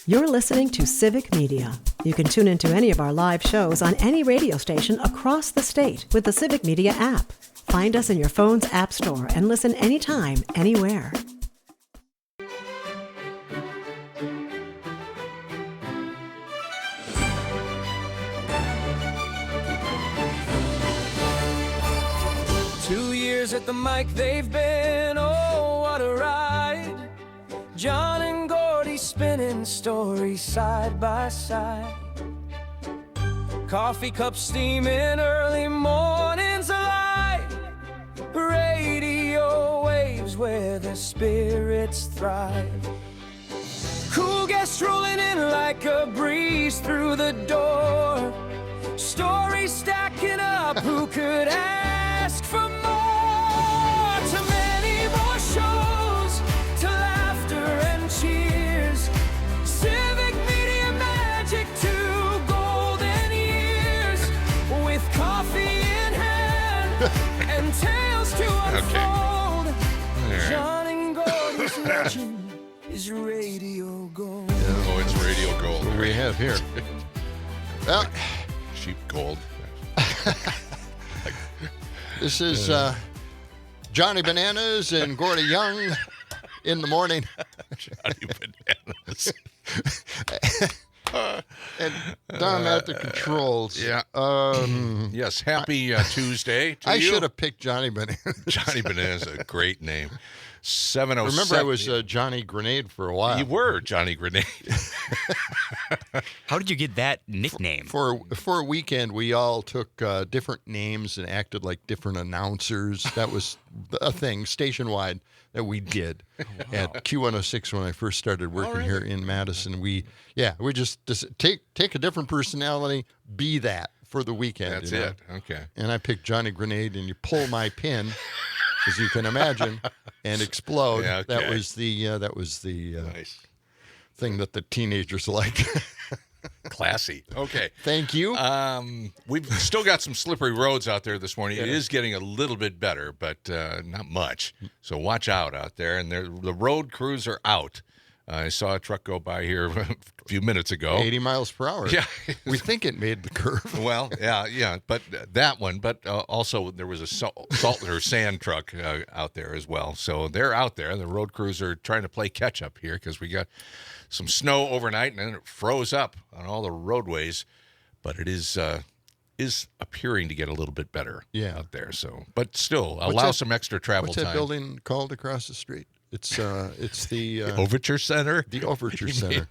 You're listening to Civic Media. You can tune into any of our live shows on any radio station across the state with the Civic Media app. Find us in your phone's app store and listen anytime, anywhere. At the mic they've been, oh, what a ride. John and Gordy spinning stories side by side. Coffee cups steaming, early mornings alight. Radio waves where the spirits thrive. Cool guests rolling in like a breeze through the door. Stories stacking up, who could ask for more? To many more shows, to laughter and cheers. Civic Media magic to golden years. With coffee in hand and tales to unfold. Okay. John and Gordy's legend is radio gold. Oh, it's radio gold. What do we have here? Well, cheap gold. this is Johnny Bananas and Gordy Young in the morning. Johnny Bananas. And Dom at the controls. Yeah. Yes, happy Tuesday to I you. should have picked Johnny Bananas. Johnny Bananas is a great name. 707. Remember, I was Johnny Grenade for a while. You were Johnny Grenade. How did you get that nickname? For a weekend, we all took different names and acted like different announcers. That was a thing station-wide that we did at Q106 when I first started working here in Madison. We just take a different personality, be that for the weekend. That's it. Okay. And I picked Johnny Grenade, and you pull my pin, as you can imagine, and explode. Yeah, okay. That was the Nice. thing that the teenagers like. Classy. Okay. Thank you. We've still got some slippery roads out there this morning. It is getting a little bit better, but not much. So watch out there. And the road crews are out. I saw a truck go by here a few minutes ago. 80 miles per hour. Yeah. We think it made the curve. Well, yeah. But that one. But also there was a salt or sand truck out there as well. So they're out there. The road crews are trying to play catch up here because we got some snow overnight and then it froze up on all the roadways. But it is appearing to get a little bit better out there. So, but still allow some extra travel time. What's that building called across the street? It's the Overture Center. The Overture Center.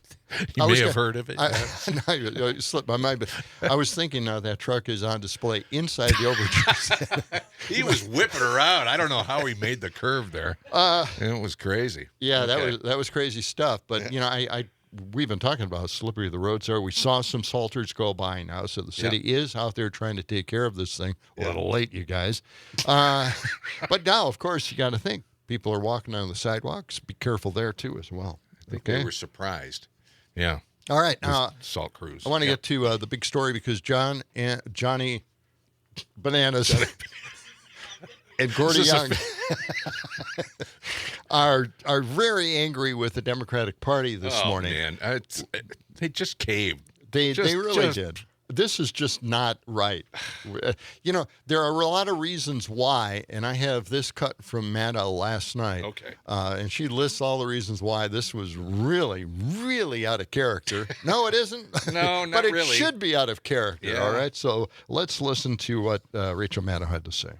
You may have heard of it. It slipped my mind, but I was thinking now that truck is on display inside the Overture Center. He was whipping around. I don't know how he made the curve there. It was crazy. Yeah, okay. that was crazy stuff. But we've been talking about how slippery the roads are. We saw some salters go by now, so the city is out there trying to take care of this thing. A little late, you guys. But now, of course, you got to think. People are walking on the sidewalks. Be careful there, too, as well. I think they were surprised. Yeah. All right. Salt crews. I want to get to the big story because Johnny Bananas and Gordy Young are very angry with the Democratic Party this morning. Man. They just caved. They really did. This is just not right. There are a lot of reasons why, and I have this cut from Madda last night. Okay. And she lists all the reasons why this was really, really out of character. No, it isn't. No, not but it really. should be out of character, Yeah. all right? So let's listen to what Rachel Maddow had to say.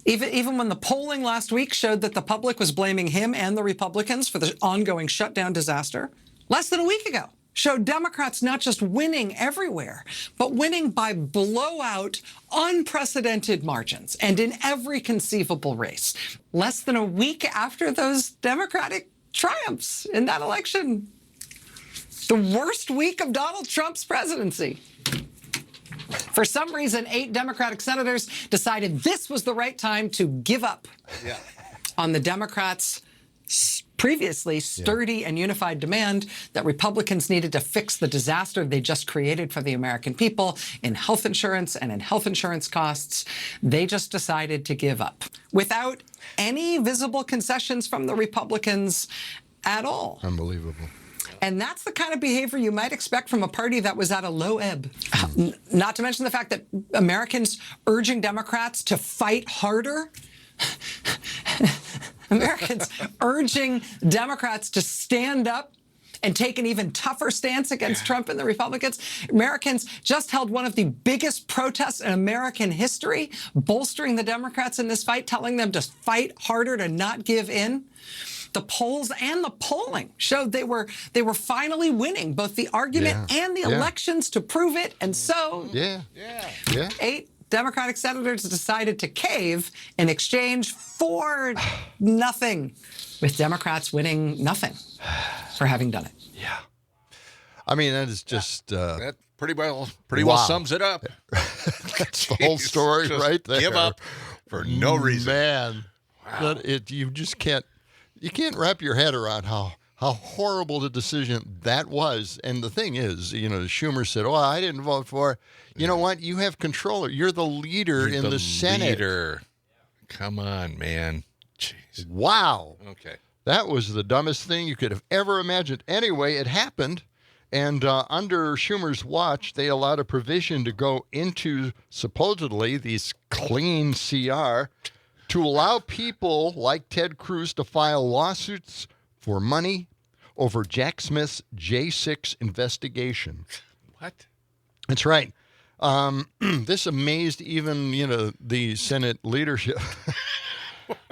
Even when the polling last week showed that the public was blaming him and the Republicans for the ongoing shutdown disaster, less than a week ago, showed Democrats not just winning everywhere, but winning by blowout, unprecedented margins and in every conceivable race. Less than a week after those Democratic triumphs in that election. The worst week of Donald Trump's presidency. For some reason, 8 Democratic senators decided this was the right time to give up on the Democrats' previously sturdy and unified demand that Republicans needed to fix the disaster they just created for the American people in health insurance and in health insurance costs. They just decided to give up without any visible concessions from the Republicans at all. Unbelievable. And that's the kind of behavior you might expect from a party that was at a low ebb. Not to mention the fact that Americans urging Democrats to fight harder. Americans urging Democrats to stand up and take an even tougher stance against Trump and the Republicans. Americans just held one of the biggest protests in American history, bolstering the Democrats in this fight, telling them to fight harder, to not give in. The polls and the polling showed they were finally winning both the argument and the elections to prove it. And so 8 Democratic senators decided to cave in exchange for nothing, with Democrats winning nothing for having done it. Yeah. I mean, that is just... that pretty well sums it up. That's the whole story right there. Give up for no reason. Man, you just can't... You can't wrap your head around how horrible the decision that was. And the thing is, Schumer said, "Oh, I didn't vote for it." You know what? You have control. You're the leader in the Senate. Leader. Come on, man. Jeez. Wow. Okay. That was the dumbest thing you could have ever imagined. Anyway, it happened. And under Schumer's watch, they allowed a provision to go into supposedly these clean CR to allow people like Ted Cruz to file lawsuits for money over Jack Smith's J6 investigation. What? That's right. This amazed even, the Senate leadership.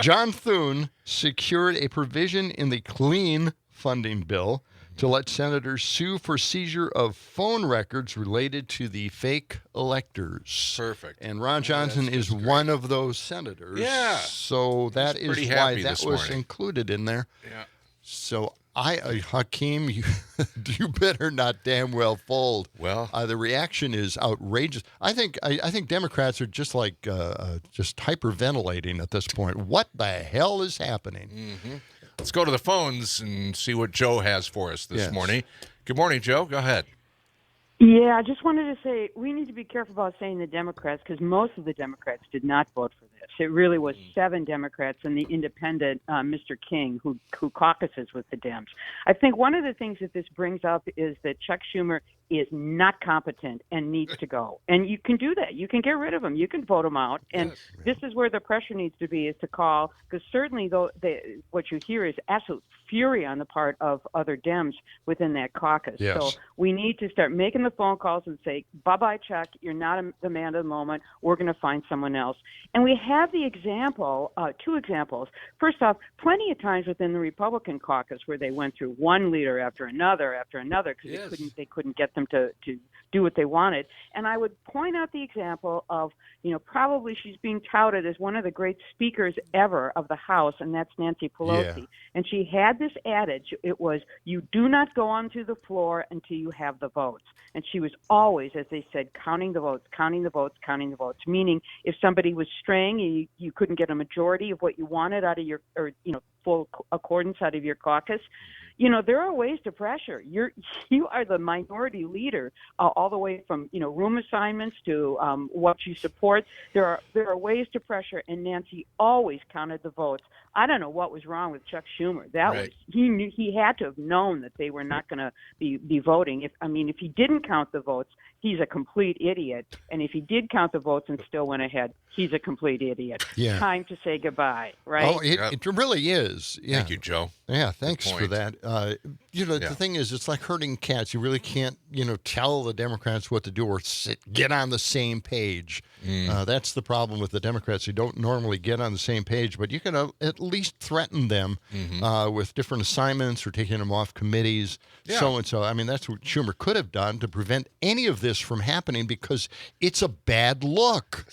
John Thune secured a provision in the clean funding bill to let senators sue for seizure of phone records related to the fake electors. Perfect. And Ron Johnson is one of those senators. Yeah. So that is why that was morning. Included in there. Yeah. So Hakeem, you better not damn well fold. Well, the reaction is outrageous. I think Democrats are just like just hyperventilating at this point. What the hell is happening? Mm-hmm. Let's go to the phones and see what Joe has for us this morning. Good morning, Joe. Go ahead. Yeah, I just wanted to say we need to be careful about saying the Democrats because most of the Democrats did not vote for this. It really was 7 Democrats and the independent Mr. King who caucuses with the Dems. I think one of the things that this brings up is that Chuck Schumer is not competent and needs to go. And you can do that. You can get rid of him. You can vote him out. And this is where the pressure needs to be, is to call, because certainly what you hear is absolute fury on the part of other Dems within that caucus. Yes. So we need to start making the phone calls and say, bye-bye, Chuck. You're not the man of the moment. We're going to find someone else. And we have the example, 2 examples. First off, plenty of times within the Republican caucus where they went through one leader after another because they couldn't get them to do what they wanted. And I would point out the example of, probably she's being touted as one of the great speakers ever of the House, and that's Nancy Pelosi. Yeah. And she had this adage. It was, you do not go onto the floor until you have the votes. And she was always, as they said, counting the votes, meaning if somebody was straying and you couldn't get a majority of what you wanted out of your, full accordance out of your caucus, there are ways to pressure. You are the minority leader, all the way from room assignments to what you support. There are ways to pressure, and Nancy always counted the votes. I don't know what was wrong with Chuck Schumer. He had to have known that they were not going to be voting. If he didn't count the votes, he's a complete idiot. And if he did count the votes and still went ahead, he's a complete idiot. Yeah. Time to say goodbye, right? Oh, it really is. Yeah. Thank you, Joe. Yeah, thanks for that. The thing is, it's like herding cats. You really can't, tell the Democrats what to do or get on the same page. That's the problem with the Democrats. You don't normally get on the same page, but you can at least threaten them with different assignments or taking them off committees, so and so. I mean, that's what Schumer could have done to prevent any of this from happening because it's a bad look.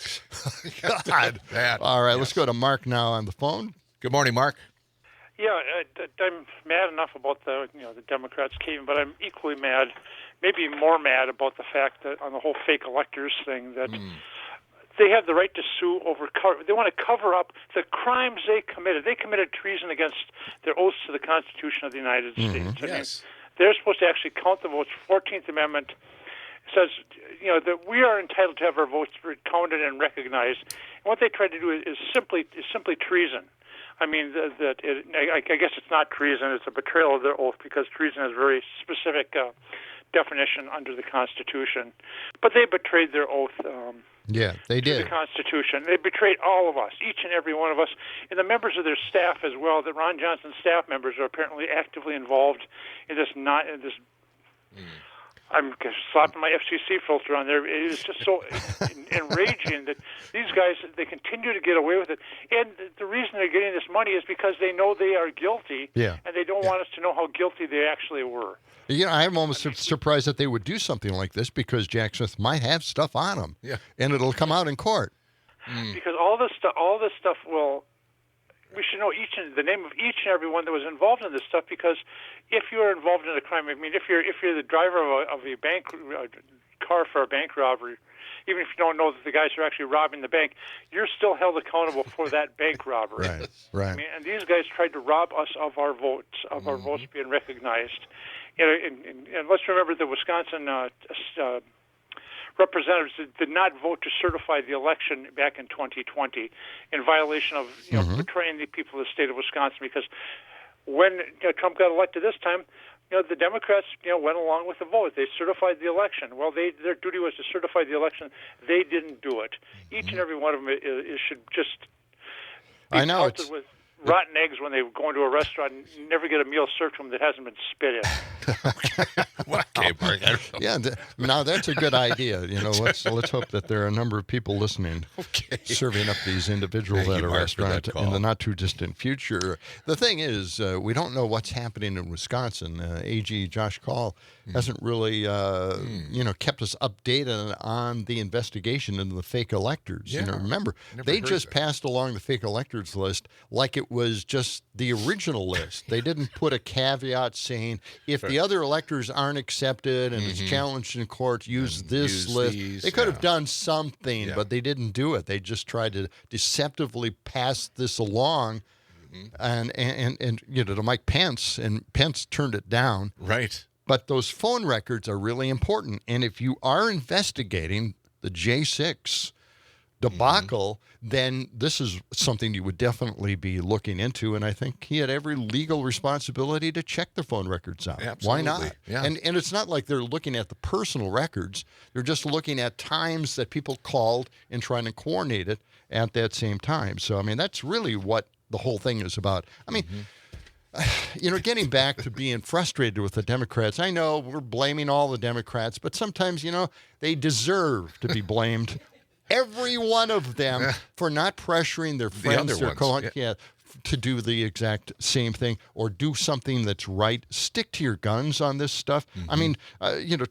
God. Bad. All right, let's go to Mark now on the phone. Good morning, Mark. Yeah, I'm mad enough about the Democrats caving, but I'm equally mad, maybe more mad about the fact that on the whole fake electors thing that they have the right to sue over. They want to cover up the crimes they committed. They committed treason against their oaths to the Constitution of the United States. I mean, they're supposed to actually count the votes. 14th Amendment says, that we are entitled to have our votes counted and recognized. And what they try to do is simply treason. I mean, I guess it's not treason; it's a betrayal of their oath, because treason has a very specific definition under the Constitution. But they betrayed their oath. Yeah, they did. The Constitution. They betrayed all of us, each and every one of us, and the members of their staff as well. That Ron Johnson's staff members are apparently actively involved in this. I'm slapping my FCC filter on there. It is just so enraging that these guys, they continue to get away with it. And the reason they're getting this money is because they know they are guilty, and they don't want us to know how guilty they actually were. I'm almost surprised that they would do something like this, because Jack Smith might have stuff on him, and it'll come out in court. Because all this stuff will. We should know the name of each and every one that was involved in this stuff, because if you're involved in a crime, I mean, if you're the driver of a bank car for a bank robbery, even if you don't know that the guys are actually robbing the bank, you're still held accountable for that bank robbery. Right. I mean, and these guys tried to rob us of our votes, our votes being recognized. And let's remember the Wisconsin representatives did not vote to certify the election back in 2020 in violation of betraying the people of the state of Wisconsin, because when Trump got elected this time, the Democrats went along with the vote. They certified the election. Well, their duty was to certify the election. They didn't do it. Each and every one of them should just be pelted with rotten eggs when they go into a restaurant and never get a meal served to them that hasn't been spit in. Okay, Mark. Yeah, now that's a good idea. Let's hope that there are a number of people listening, serving up these individuals at a restaurant in the not too distant future. The thing is, we don't know what's happening in Wisconsin. AG Josh Call hasn't really, kept us updated on the investigation into the fake electors. Yeah. Remember, they just passed along the fake electors list like it was just the original list. They didn't put a caveat saying, if the other electors aren't accepted and it's challenged in court, use this list. They could have done something, but they didn't do it. They just tried to deceptively pass this along and to Mike Pence, and Pence turned it down. Right. But those phone records are really important. And if you are investigating the J6 debacle, then this is something you would definitely be looking into. And I think he had every legal responsibility to check the phone records out. Absolutely. Why not? Yeah. And it's not like they're looking at the personal records. They're just looking at times that people called and trying to coordinate it at that same time. So, I mean, that's really what the whole thing is about. I mean, getting back to being frustrated with the Democrats, I know we're blaming all the Democrats, but sometimes, they deserve to be blamed. Every one of them for not pressuring their friends, their colleagues, to do the exact same thing or do something that's right. Stick to your guns on this stuff. I mean,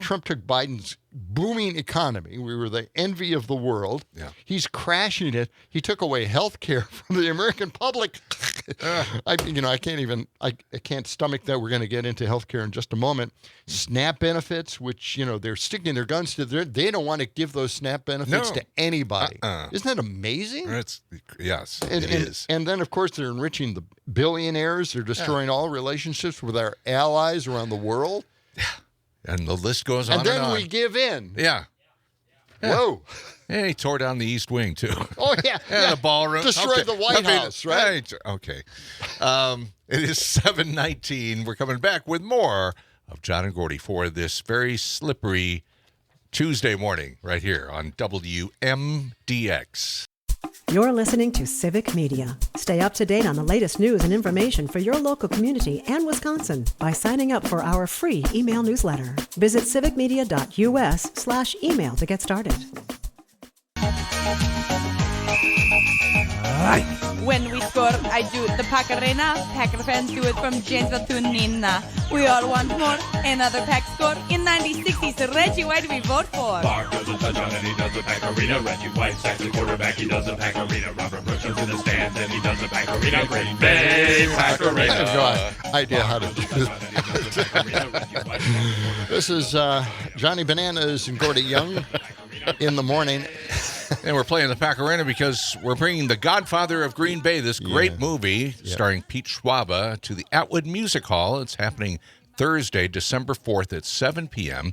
Trump took Biden's booming economy. We were the envy of the world. Yeah. He's crashing it. He took away health care from the American public. I can't stomach that. We're going to get into health care in just a moment. SNAP benefits, which, they're sticking their guns to. They don't want to give those SNAP benefits to anybody. Isn't that amazing? Yes, it is. And then, of course, they're enriching the billionaires. They're destroying all relationships with our allies around the world. Yeah. And the list goes on and then we give in. Yeah. Whoa. And he tore down the East Wing, too. Oh, yeah. And the ballroom. Destroyed the White House, right? Okay. It is 7:19. We're coming back with more of John and Gordy for this very slippery Tuesday morning right here on WMDX. You're listening to Civic Media. Stay up to date on the latest news and information for your local community and Wisconsin by signing up for our free email newsletter. Visit civicmedia.us/email to get started. When we score, I do the Pacarena. Packer fans do it from Janesville to Nina. We all want more. Another Pack score in 96's Reggie White we vote for. Barr does a touchdown and he does a Pacarena. Reggie White sacks the quarterback, he does a Pacarena. Robert Burchell's in the stands and he does a Pacarena. Green Bay Pacarena. I have no idea how to do this. This is Johnny Bananas and Gordy Young in the morning. And we're playing the Pacarena because we're bringing The Godfather of Green Bay, this great movie starring Pete Schwab, to the Atwood Music Hall. It's happening Thursday, December 4th at 7 p.m.,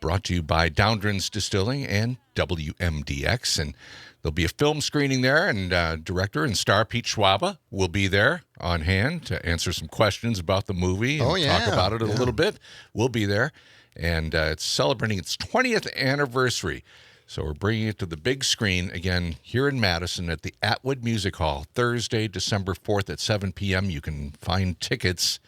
brought to you by Downdren's Distilling and WMDX. And there'll be a film screening there, and director and star Pete Schwaba will be there on hand to answer some questions about the movie and talk about it a little bit. We'll be there. And it's celebrating its 20th anniversary. So we're bringing it to the big screen again here in Madison at the Atwood Music Hall, Thursday, December 4th at 7 p.m. You can find tickets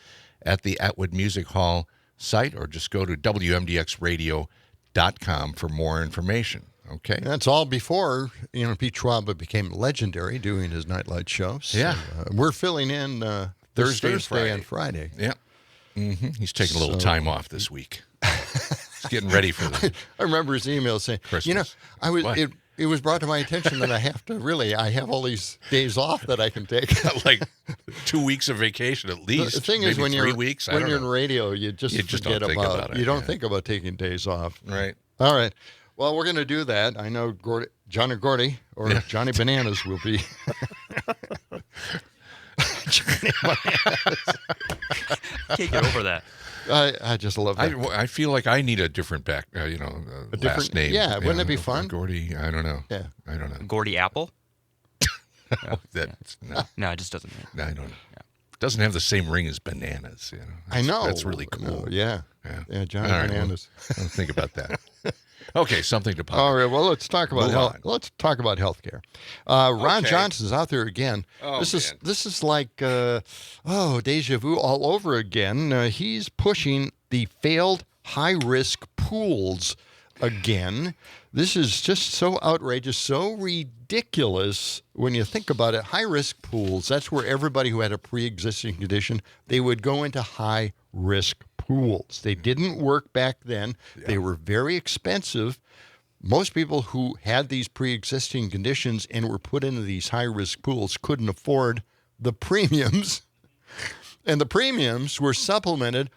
at the Atwood Music Hall site, or just go to WMDXradio.com for more information. Okay. That's all before, Pete Schwaba became legendary doing his nightlight shows. So, yeah. We're filling in Thursday and Friday. Yeah. Mm-hmm. He's taking a little time off this week. He's getting ready for the I remember his email saying, Christmas. It was brought to my attention that I have all these days off that I can take. Like 2 weeks of vacation at least. The thing is, when you're 3 weeks, when you're in radio, you just forget don't think about it. You don't think about taking days off. Right. All right. Well, we're going to do that. I know Johnny Gordy or Johnny Bananas will be. Johnny Bananas. Can't get over that. I just love that. I feel like I need a different last name. Yeah, wouldn't it be fun? Gordy, I don't know. Yeah. I don't know. Gordy Apple? No, No, it just doesn't. I don't know. It doesn't have the same ring as Bananas. I know. That's really cool. Yeah, Johnny Bananas. Well, think about that. Okay, something to ponder. All right, well, let's talk about healthcare. Ron Johnson's out there again. Oh, this is like deja vu all over again. He's pushing the failed high-risk pools again. This is just so outrageous, so ridiculous when you think about it. High-risk pools, that's where everybody who had a pre-existing condition, they would go into high-risk pools. They didn't work back then. Yeah. They were very expensive. Most people who had these pre-existing conditions and were put into these high-risk pools couldn't afford the premiums. And the premiums were supplemented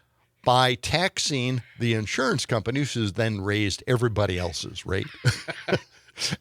by taxing the insurance companies, who then raised everybody else's rate.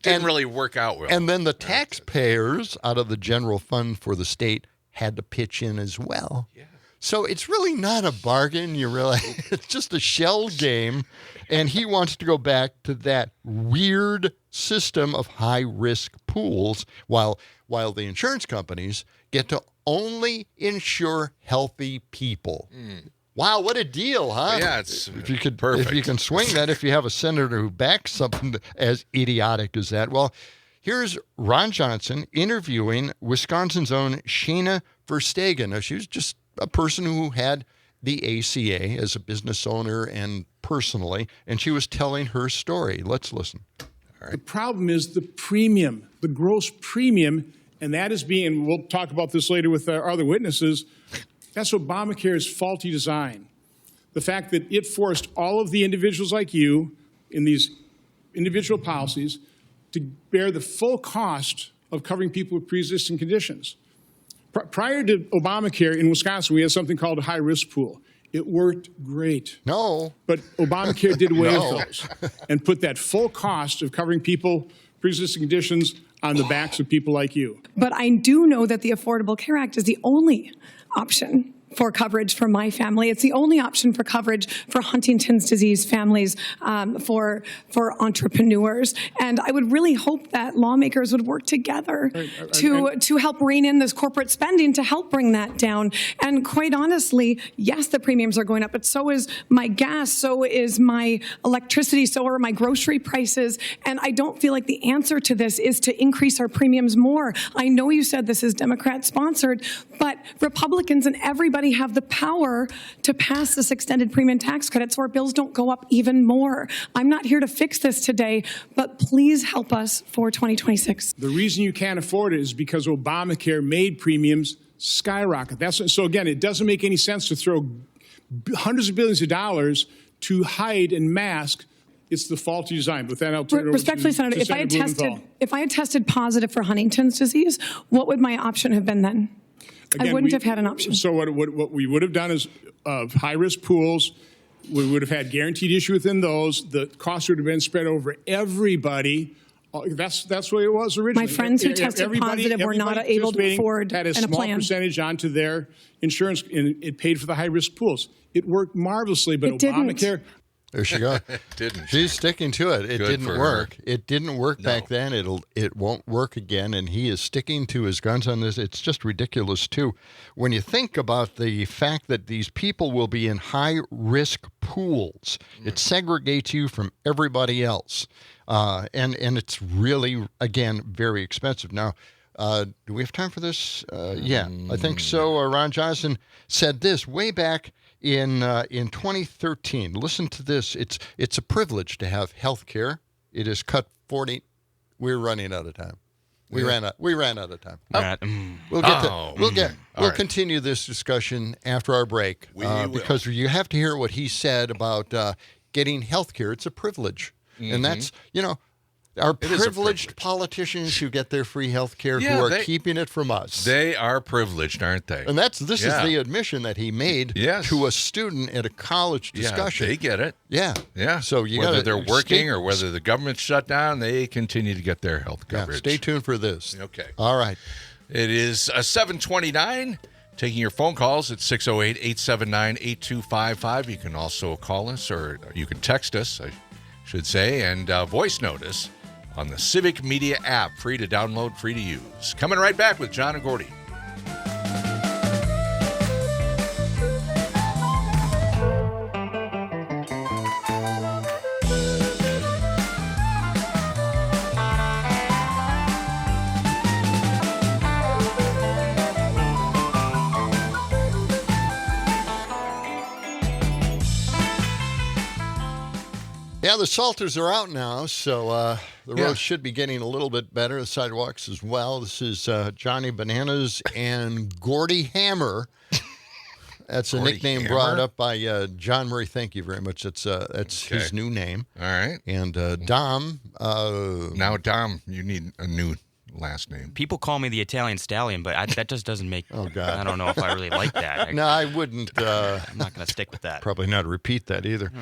Didn't really work out well. And then the taxpayers out of the general fund for the state had to pitch in as well. Yeah. So it's really not a bargain. You realize it's just a shell game. And he wants to go back to that weird system of high-risk pools while the insurance companies get to only insure healthy people. Mm. Wow, what a deal, huh? Yeah, it's perfect. If you can swing that, if you have a senator who backs something as idiotic as that. Well, here's Ron Johnson interviewing Wisconsin's own Shayna Verstegen. Now, she was just a person who had the ACA as a business owner and personally, and she was telling her story. Let's listen. All right. The problem is the premium, the gross premium, and that is being, we'll talk about this later with our other witnesses, that's Obamacare's faulty design. The fact that it forced all of the individuals like you in these individual policies to bear the full cost of covering people with pre-existing conditions. Prior to Obamacare in Wisconsin, we had something called a high-risk pool. It worked great. No. But Obamacare did away with those and put that full cost of covering people, pre-existing conditions, on the backs of people like you. But I do know that the Affordable Care Act is the only option for coverage for my family. It's the only option for coverage for Huntington's disease families, for entrepreneurs. And I would really hope that lawmakers would work together to help rein in this corporate spending to help bring that down. And quite honestly, yes, the premiums are going up, but so is my gas, so is my electricity, so are my grocery prices. And I don't feel like the answer to this is to increase our premiums more. I know you said this is Democrat-sponsored, but Republicans and everybody have the power to pass this extended premium tax credit so our bills don't go up even more. I'm not here to fix this today, but please help us for 2026. The reason you can't afford it is because Obamacare made premiums skyrocket. So again, it doesn't make any sense to throw hundreds of billions of dollars to hide and mask. It's the faulty design. But then I'll turn it over respectfully, Senator, if I had tested positive for Huntington's disease, what would my option have been then? Again, I wouldn't have had an option. So what we would have done is high-risk pools, we would have had guaranteed issue within those. The cost would have been spread over everybody, That's the way it was originally. My friends who tested Everybody- positive were not everybody able to participating afford had a a small plan. percentage onto their insurance, and it paid for the high-risk pools. It worked marvelously, but It didn't. Obamacare... There she goes. Didn't. She's sticking to it. It Good didn't for work. her. It didn't work back then. It won't work again. And he is sticking to his guns on this. It's just ridiculous too. When you think about the fact that these people will be in high risk pools, it segregates you from everybody else, and it's really again very expensive. Now, do we have time for this? Yeah, I think so. Ron Johnson said this way back in 2013. Listen to this. It's a privilege to have health care. It is cut 40. We're running out of time. We ran out of time. We'll continue this discussion after our break because you have to hear what he said about getting health care. It's a privilege, and that's our privileged politicians who get their free health care who are keeping it from us. They are privileged, aren't they? And this is the admission that he made to a student at a college discussion. Yeah, they get it. Yeah. Yeah. So whether they're working or whether the government's shut down, they continue to get their health coverage. Stay tuned for this. Okay. All right. It is 7:29. Taking your phone calls at 608-879-8255. You can also call us or you can text us, I should say, and voice note us on the Civic Media app. Free to download, free to use. Coming right back with John and Gordy. Yeah, the Salters are out now, so the roads should be getting a little bit better. The sidewalks as well. This is Johnny Bananas and Gordy Hammer. That's a nickname Hammer? brought up by John Murray. Thank you very much. That's his new name. All right. And Dom. Now, Dom, you need a new last name. People call me the Italian Stallion, but that just doesn't make. Oh God! I don't know if I really like that. No, I wouldn't. I'm not going to stick with that. Probably not repeat that either.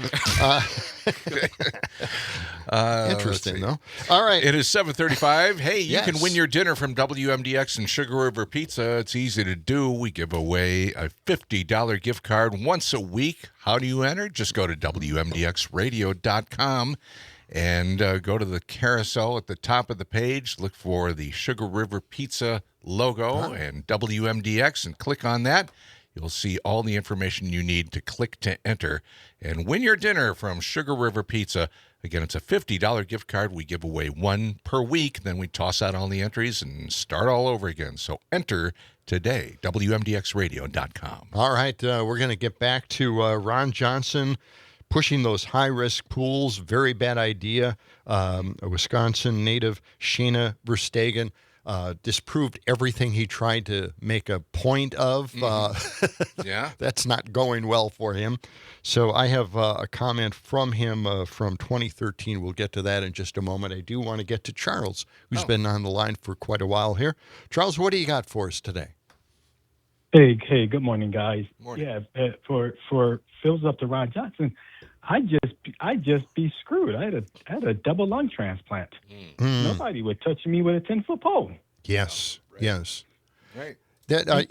Interesting though. All right. It is 7:35. Hey, you Yes. can win your dinner from WMDX and Sugar River Pizza. It's easy to do. We give away a $50 gift card once a week. How do you enter? Just go to WMDXradio.com. And go to the carousel at the top of the page. Look for the Sugar River Pizza logo and WMDX and click on that. You'll see all the information you need to click to enter and win your dinner from Sugar River Pizza. Again, it's a $50 gift card. We give away one per week. Then we toss out all the entries and start all over again. So enter today, WMDXradio.com. All right. We're going to get back to Ron Johnson pushing those high-risk pools. Very bad idea. A Wisconsin native, Sheena Verstegen, disproved everything he tried to make a point of. Yeah. That's not going well for him. So I have a comment from him from 2013. We'll get to that in just a moment. I do want to get to Charles, who's been on the line for quite a while here. Charles, what do you got for us today? Hey, good morning, guys. Morning. Yeah, for fills up to Ron Johnson, I just be screwed. I had a double lung transplant. Nobody would touch me with a 10-foot pole. Yes, yes. Right. That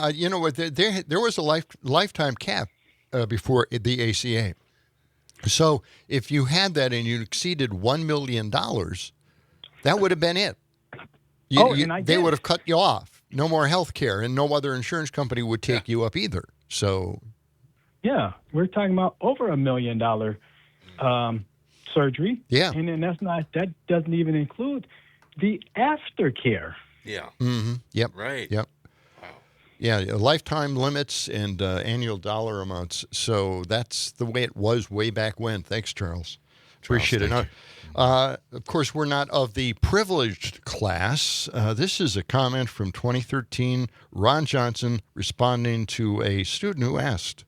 you know what? There was a lifetime cap before the ACA. So if you had that and you exceeded $1 million, that would have been it. They would have cut you off. No more health care, and no other insurance company would take you up either. So, yeah, we're talking about over $1 million surgery. Yeah, and then that doesn't even include the aftercare. Yeah. Mm-hmm. Yep. Right. Yep. Wow. Yeah, lifetime limits and annual dollar amounts. So that's the way it was way back when. Thanks, Charles. Appreciate it. Of course, we're not of the privileged class. This is a comment from 2013, Ron Johnson responding to a student who asked.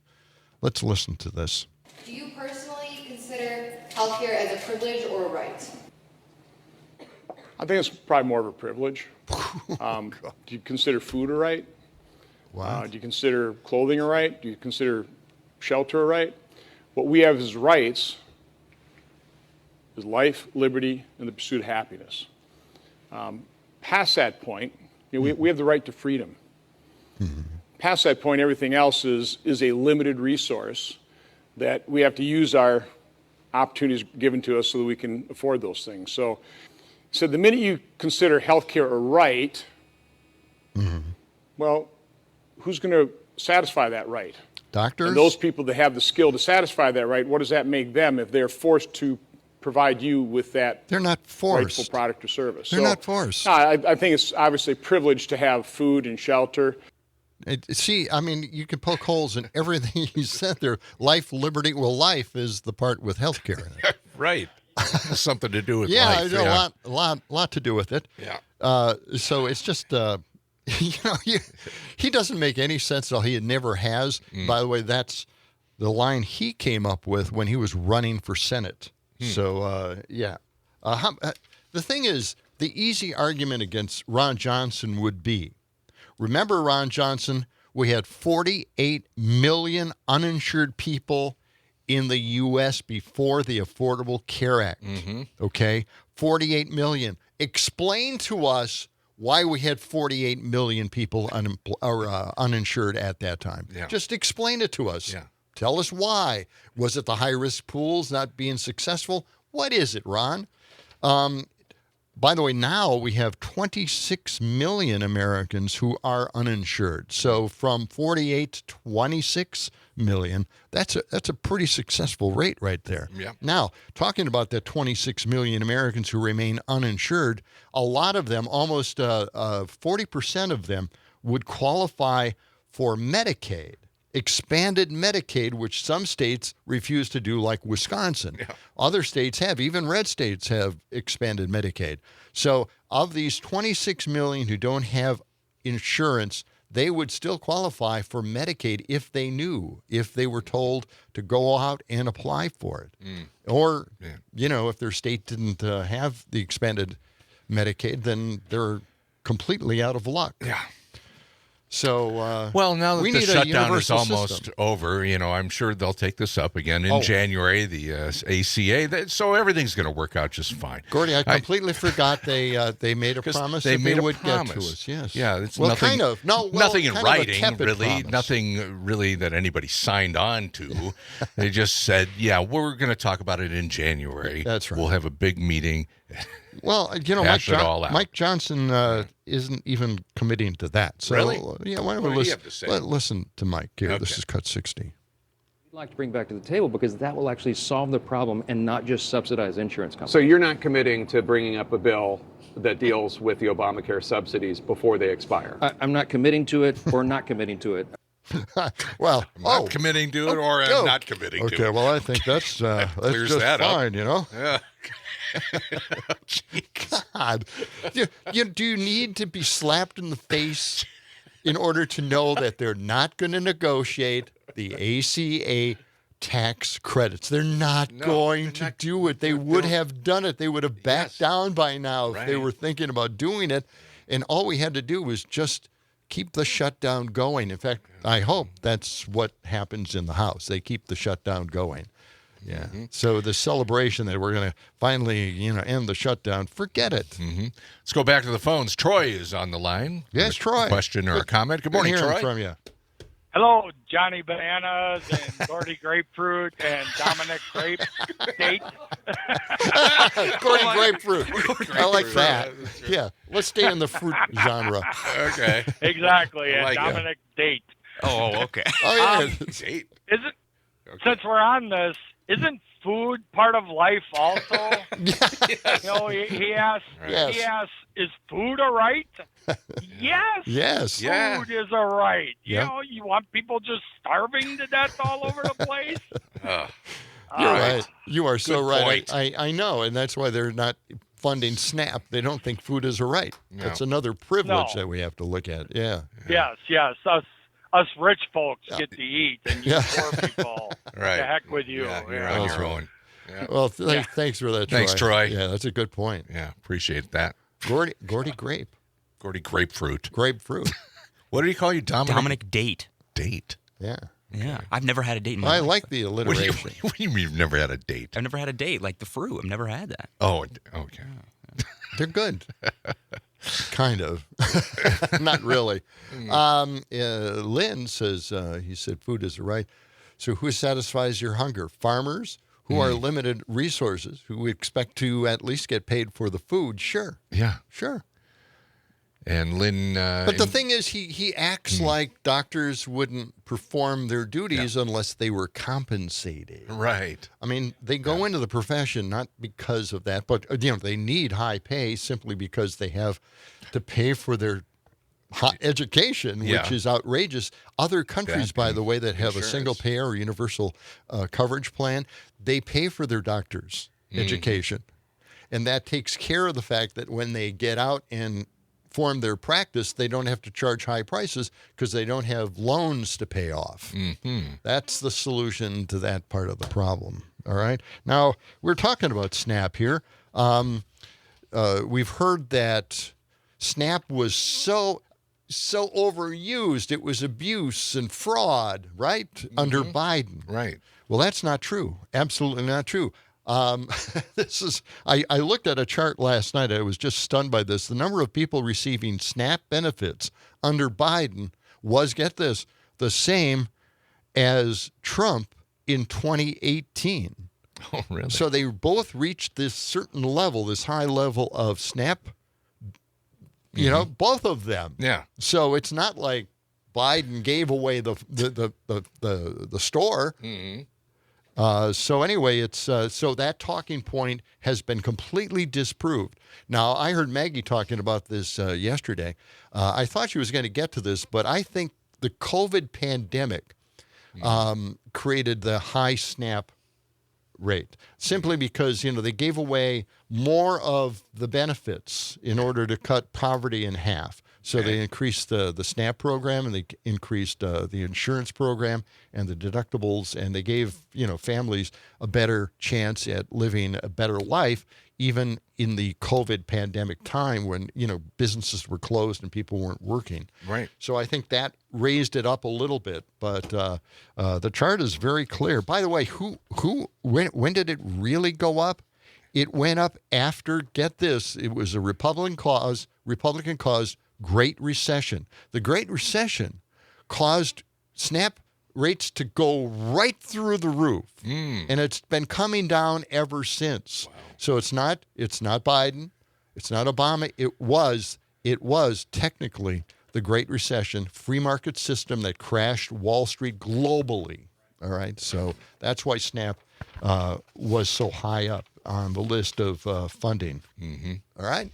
Let's listen to this. Do you personally consider healthcare as a privilege or a right? I think it's probably more of a privilege. Do you consider food a right? Wow. Do you consider clothing a right? Do you consider shelter a right? What we have as rights is life, liberty, and the pursuit of happiness. Past that point, we have the right to freedom. Past that point, everything else is a limited resource that we have to use our opportunities given to us so that we can afford those things. So the minute you consider health care a right, well, who's going to satisfy that right? Doctors? And those people that have the skill to satisfy that right, what does that make them if they're forced to provide you with that They're not forced. rightful product or service? They're not forced. No, I think it's obviously a privilege to have food and shelter. See, I mean, you can poke holes in everything you said there. Life, liberty. Well, life is the part with health care. Right. Something to do with Yeah, life. there's a lot to do with it. Yeah. So it's just, he doesn't make any sense at all. He never has. By the way, that's the line he came up with when he was running for Senate. So, yeah. The thing is, the easy argument against Ron Johnson would be, remember Ron Johnson? We had 48 million uninsured people in the U.S. before the Affordable Care Act. Okay? 48 million. Explain to us why we had 48 million people uninsured at that time. Yeah. Just explain it to us. Yeah. Tell us why. Was it the high-risk pools not being successful? What is it, Ron? By the way, now we have 26 million Americans who are uninsured. So from 48 to 26 million, that's a pretty successful rate right there. Yeah. Now, talking about the 26 million Americans who remain uninsured, a lot of them, almost 40% of them, would qualify for Medicaid. Expanded Medicaid, which some states refuse to do, like Wisconsin. Yeah. Other states have, even red states have expanded Medicaid. So of these 26 million who don't have insurance, they would still qualify for Medicaid if they knew, if they were told to go out and apply for it. Or, if their state didn't have the expanded Medicaid, then they're completely out of luck. Yeah. So, well, now that we the need a shutdown is universal almost system. over, I'm sure they'll take this up again in January, the ACA. So everything's going to work out just fine. Gordy, I completely forgot they made a promise that they would get to us. Yes. Yeah, it's well, nothing, kind of. No, well, nothing in kind of a writing, tepid really. promise. Nothing really that anybody signed on to. They just said, yeah, we're going to talk about it in January. That's right. We'll have a big meeting. Well, Mike Johnson isn't even committing to that. So, really? Yeah, why don't we listen to Mike here. Okay. This is Cut 60. We'd like to bring back to the table because that will actually solve the problem and not just subsidize insurance companies. So you're not committing to bringing up a bill that deals with the Obamacare subsidies before they expire? I'm not committing to it or not committing to it. Well, I'm not committing to it or I'm not committing to it. Okay, well, I think that's clears just that fine, up. Yeah. God, do you need to be slapped in the face in order to know that they're not going to negotiate the ACA tax credits? They're not going to do it. They would have done it. They would have backed down by now if they were thinking about doing it. And all we had to do was just keep the shutdown going. In fact, I hope that's what happens in the House. They keep the shutdown going. Yeah. So the celebration that we're going to finally, end the shutdown, forget it. Let's go back to the phones. Troy is on the line. Yes, Troy. Question or a comment? Good morning, Troy. From you. Hello, Johnny Bananas and Gordy Grapefruit and Dominic Grape Date. Gordy Grapefruit. I like that. Yeah. Let's stay in the fruit genre. Okay. Exactly. And Dominic Date. Oh, okay. Oh, yeah. Date. Since we're on this, isn't food part of life also? He asks, is food a right? Yes. Yes. Food is a right. You want people just starving to death all over the place? You're right. You are so right. Point. I know, and that's why they're not funding SNAP. They don't think food is a right. No. That's another privilege that we have to look at. Yeah. Yes. Us rich folks get to eat, and you poor people, the heck with you. You're on your own. Yeah. Well, thanks for that, Troy. Thanks, Troy. Yeah, that's a good point. Yeah, appreciate that. Gordy Grape. Gordy Grapefruit. Grapefruit. What did he call you, Dominic? Dominic Date. Date. Yeah. Yeah, I've never had a date in my life. I like the alliteration. What do you mean you've never had a date? I've never had a date like the fruit. I've never had that. Oh, okay. They're good. Kind of. Not really. Lynn says, he said, food is a right. So who satisfies your hunger? Farmers who are limited resources, who expect to at least get paid for the food? Sure. Yeah. Sure. And Lynn... but the thing is, he acts like doctors wouldn't perform their duties unless they were compensated. Right. I mean, they go into the profession not because of that, but they need high pay simply because they have to pay for their education, which is outrageous. Other countries, by the way, that have a single payer or universal coverage plan, they pay for their doctors' education. And that takes care of the fact that when they get out and form their practice, they don't have to charge high prices because they don't have loans to pay off. That's the solution to that part of the problem. All right. Now, we're talking about SNAP here. We've heard that SNAP was so overused. It was abuse and fraud, right? Under Biden. Right. Well, that's not true. Absolutely not true. I looked at a chart last night. I was just stunned by this. The number of people receiving SNAP benefits under Biden was, get this, the same as Trump in 2018. Oh, really? So they both reached this certain level, this high level of SNAP, both of them. Yeah. So it's not like Biden gave away the store. So anyway, it's so that talking point has been completely disproved. Now, I heard Maggie talking about this yesterday. I thought she was going to get to this, but I think the COVID pandemic created the high SNAP rate simply because, they gave away more of the benefits in order to cut poverty in half. So they increased the SNAP program, and they increased the insurance program and the deductibles, and they gave families a better chance at living a better life, even in the COVID pandemic time when businesses were closed and people weren't working. Right. So I think that raised it up a little bit, but the chart is very clear. By the way, when did it really go up? It went up after, get this, it was a Republican caused Great Recession. The Great Recession caused SNAP rates to go right through the roof, and it's been coming down ever since. Wow. So it's not Biden, it's not Obama. It was technically the Great Recession, free market system that crashed Wall Street globally. All right, so that's why SNAP was so high up on the list of funding. All right.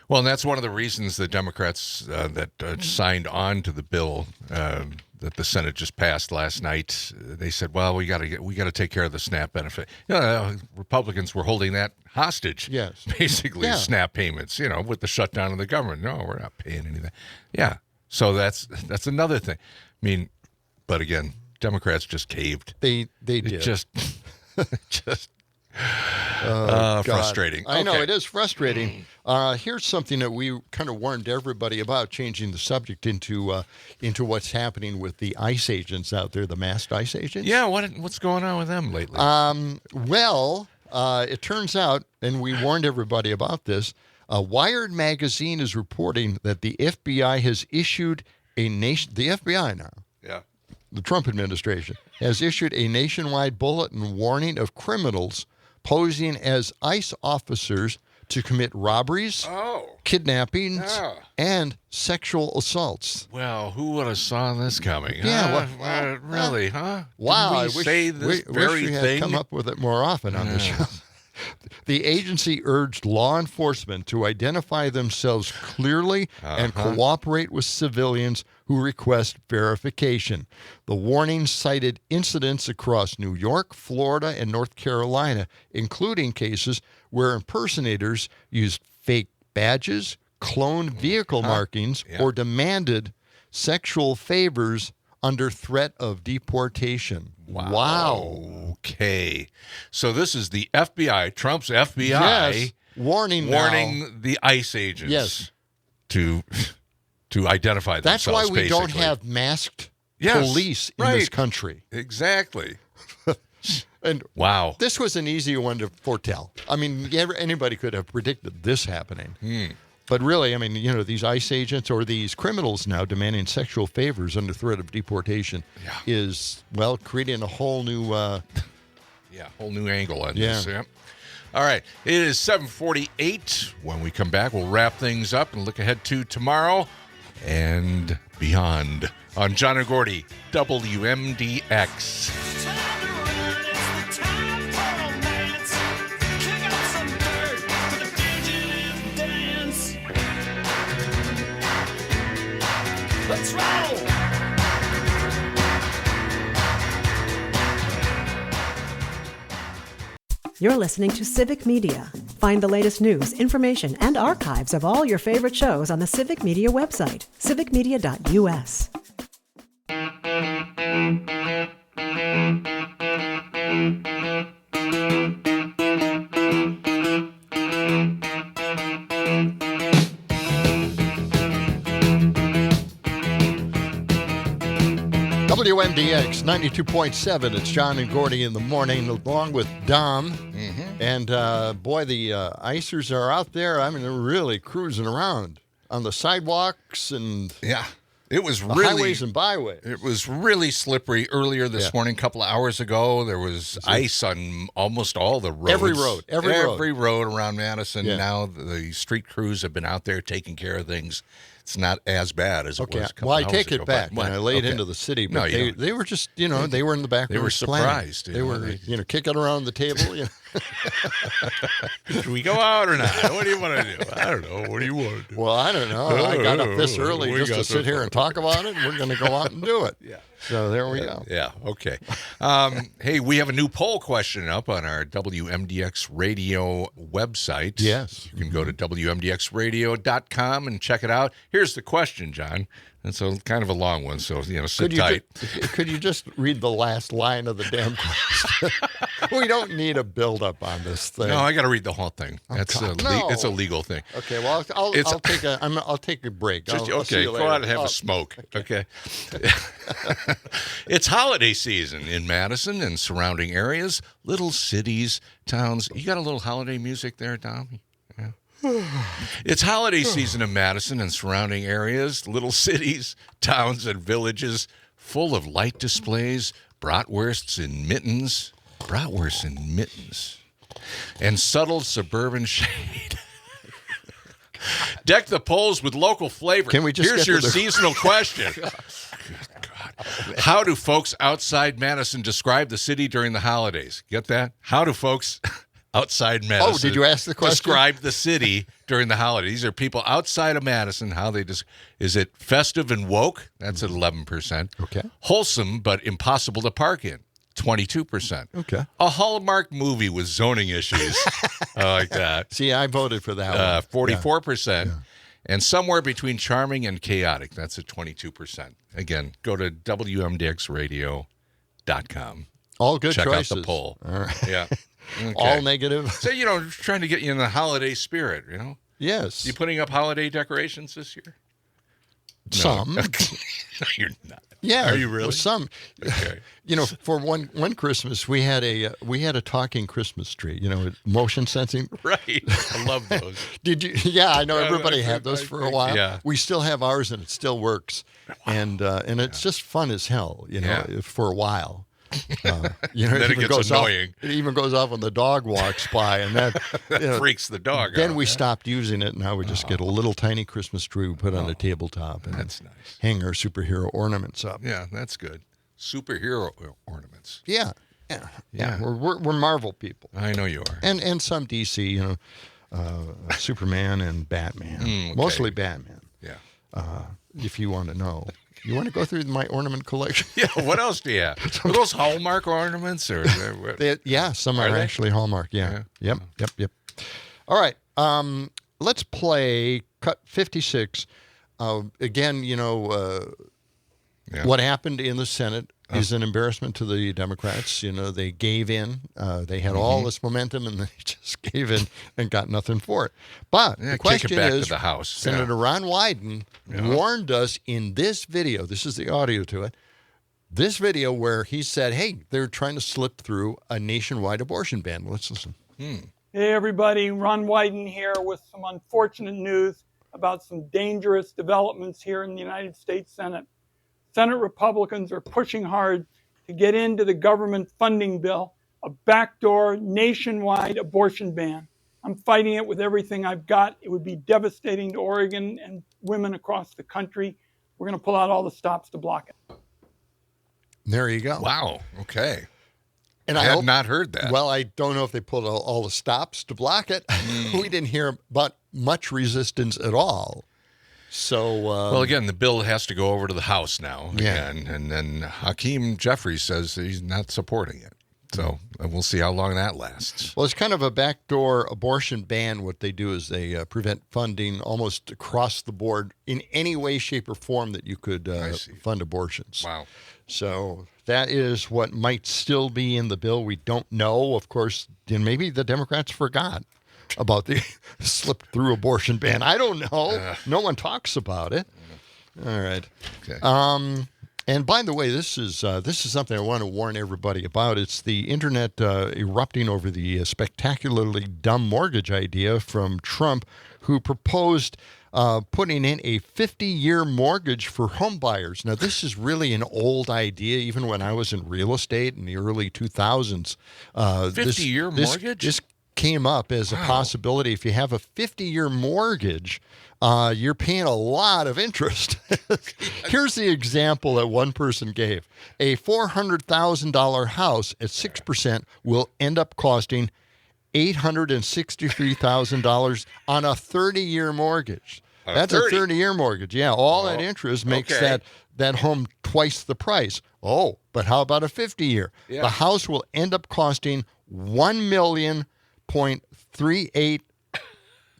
Well, and that's one of the reasons the Democrats that signed on to the bill that the Senate just passed last night. They said, "Well, we got to take care of the SNAP benefit." Republicans were holding that hostage. Yes, basically SNAP payments. With the shutdown of the government. No, we're not paying anything. Yeah, so that's another thing. I mean, but again, Democrats just caved. They did just. Frustrating. I know, it is frustrating. Here's something that we kind of warned everybody about, changing the subject into what's happening with the ICE agents out there, the masked ICE agents. Yeah, what's going on with them lately? It turns out, and we warned everybody about this, Wired magazine is reporting that the FBI has issued the FBI now. Yeah. The Trump administration has issued a nationwide bulletin warning of criminals posing as ICE officers to commit robberies, kidnappings, and sexual assaults. Well, who would have saw this coming? Yeah, really, huh? Wow, Did we I say this very wish we thing? had come up with it more often on the show. The agency urged law enforcement to identify themselves clearly and cooperate with civilians who request verification. The warning cited incidents across New York, Florida, and North Carolina, including cases where impersonators used fake badges, cloned vehicle markings, or demanded sexual favors under threat of deportation. Wow. Okay. So this is the FBI, Trump's FBI, yes. warning the ICE agents to identify themselves. That's why we basically don't have masked police in this country. Exactly. And wow, this was an easy one to foretell. I mean, anybody could have predicted this happening. But really, I mean, these ICE agents or these criminals now demanding sexual favors under threat of deportation is, well, creating a whole new... whole new angle on this. Yeah. All right, it is 7:48. When we come back, we'll wrap things up and look ahead to tomorrow and beyond on John and Gordy, WMDX. Let's roll! You're listening to Civic Media. Find the latest news, information, and archives of all your favorite shows on the Civic Media website, civicmedia.us. WMDX 92.7. It's John and Gordy in the morning, along with Dom. And boy, the icers are out there. I mean, they're really cruising around on the sidewalks and it was the really highways and byways. It was really slippery earlier this morning. A couple of hours ago, there was ice on almost all the roads. Every road around Madison. Yeah. Now the street crews have been out there taking care of things. It's not as bad as it was a couple well, I hours take ago, it back. but- I laid into the city, but No, they were just, they were in the back. They were surprised. They were, kicking around the table. Should we go out or not? What do you want to do? I don't know. What do you want to do? Well, I don't know. I got up this early just to sit here and talk about it. We're going to go out and do it. So there we go. Yeah, okay. Hey, we have a new poll question up on our WMDX radio website. Yes. You can go to WMDXradio.com and check it out. Here's the question, John. It's kind of a long one, so, sit tight. Could you just read the last line of the damn question? We don't need a build-up on this thing. No, I got to read the whole thing. It's a legal thing. Okay, well, I'll take a break. I'll see you go later. out and have a smoke. Okay. It's holiday season in Madison and surrounding areas, little cities, towns. You got a little holiday music there, Dom? Yeah. It's holiday season in Madison and surrounding areas, little cities, towns, and villages, full of light displays, bratwursts and mittens, and subtle suburban shade. Deck the poles with local flavor. Can we just Here's get your to the- seasonal question. How do folks outside Madison describe the city during the holidays? Get that? How do folks outside Madison did you ask the question? describe the city during the holidays? These are people outside of Madison. How they is it festive and woke? That's at 11%. Okay. Wholesome but impossible to park in. 22%. Okay. A Hallmark movie with zoning issues. I like that. See, I voted for that one. 44%. And somewhere between charming and chaotic. That's at 22%. Again, go to WMDXradio.com. All good Check choices. out the poll. All right. Yeah. Okay. All negative. So, trying to get you in the holiday spirit, Yes. You putting up holiday decorations this year? No. Some. No, you're not. Yeah. Are you really? Some. Okay. For one Christmas, we had a talking Christmas tree. Motion sensing. Right. I love those. Did you? Yeah, I know everybody had those for a while. Yeah. We still have ours, and it still works. Wow. And it's just fun as hell. For a while. Then it gets annoying. It even goes off when the dog walks by, and that freaks the dog out. Then we stopped using it. Now we just get a little tiny Christmas tree we put on the tabletop, and that's nice. Hang our superhero ornaments up. Yeah, that's good. Superhero ornaments. Yeah. We're Marvel people. I know you are. And some DC, Superman and Batman. Okay. Mostly Batman. Yeah. If you want to know. You want to go through my ornament collection? Yeah, what else do you have? Are those Hallmark ornaments? Or some are actually Hallmark, yeah. Yep. All right, let's play cut 56. Again, what happened in the Senate is an embarrassment to the Democrats. They gave in. They had all this momentum, and they just gave in and got nothing for it. But the question kick it back is, to the House. Senator Ron Wyden warned us in this video, this is the audio to it, this video where he said, hey, they're trying to slip through a nationwide abortion ban. Let's listen. Hey, everybody. Ron Wyden here with some unfortunate news about some dangerous developments here in the United States Senate. Senate Republicans are pushing hard to get into the government funding bill a backdoor nationwide abortion ban. I'm fighting it with everything I've got. It would be devastating to Oregon and women across the country. We're going to pull out all the stops to block it. There you go. Wow. Okay. And I had not heard that. Well, I don't know if they pulled all the stops to block it. We didn't hear about much resistance at all. So, well, again, the bill has to go over to the House now. Yeah. Again, and then Hakeem Jeffries says he's not supporting it. So we'll see how long that lasts. Well, it's kind of a backdoor abortion ban. What they do is they prevent funding almost across the board in any way, shape, or form that you could fund abortions. Wow. So that is what might still be in the bill. We don't know. Of course, maybe the Democrats forgot about the slipped through abortion ban. I don't know. No one talks about it. All right. Okay. And by the way, this is something I want to warn everybody about. It's the internet erupting over the spectacularly dumb mortgage idea from Trump, who proposed putting in a 50-year mortgage for home buyers. Now, this is really an old idea, even when I was in real estate in the early 2000s. 50-year mortgage? This came up as a possibility. If you have a 50-year mortgage, you're paying a lot of interest. Here's the example that one person gave. A $400,000 house at 6% will end up costing $863,000 on a 30-year mortgage. That's a 30-year mortgage. Yeah, all that interest makes that home twice the price. Oh, but how about a 50-year? Yeah. The house will end up costing $1,038,000.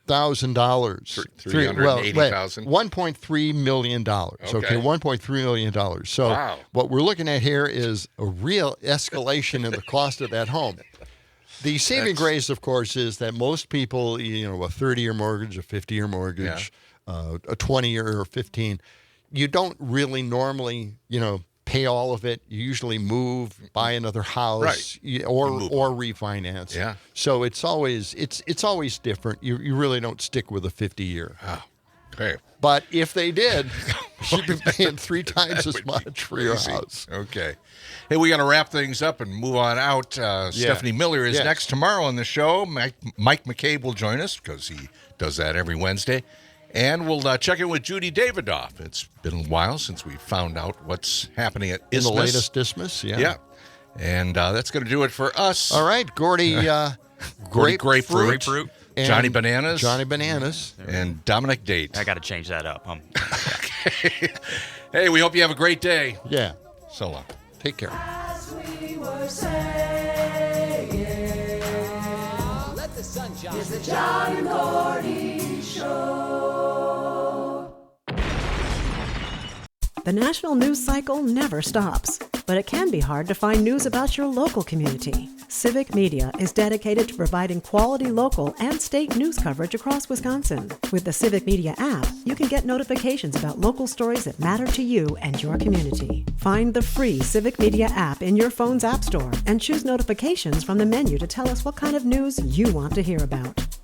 $380,000. $1.3 million. Okay, $1.3 million. So what we're looking at here is a real escalation in the cost of that home. The saving grace, of course, is that most people, a 30-year mortgage, a 50-year mortgage, a 20-year or 15, you don't really normally, pay all of it. You usually move, buy another house, or refinance. Yeah. So it's always different. You really don't stick with a 50-year. Oh, okay. But if they did, you'd be paying 3 times as much for your house. Okay. Hey, we got to wrap things up and move on out. Stephanie Miller is next tomorrow on the show. Mike McCabe will join us because he does that every Wednesday. And we'll check in with Judy Davidoff. It's been a while since we found out what's happening at Isthmus. In the latest Isthmus, Yeah. And that's going to do it for us. All right, Gordy. Gordy Grapefruit. And Johnny Bananas. And Dominic Date. I got to change that up. Hey, we hope you have a great day. Yeah. So long. Take care. As we were saying, let the sun shine. It's the John and Gordy Show. The national news cycle never stops, but it can be hard to find news about your local community. Civic Media is dedicated to providing quality local and state news coverage across Wisconsin. With the Civic Media app, you can get notifications about local stories that matter to you and your community. Find the free Civic Media app in your phone's app store and choose notifications from the menu to tell us what kind of news you want to hear about.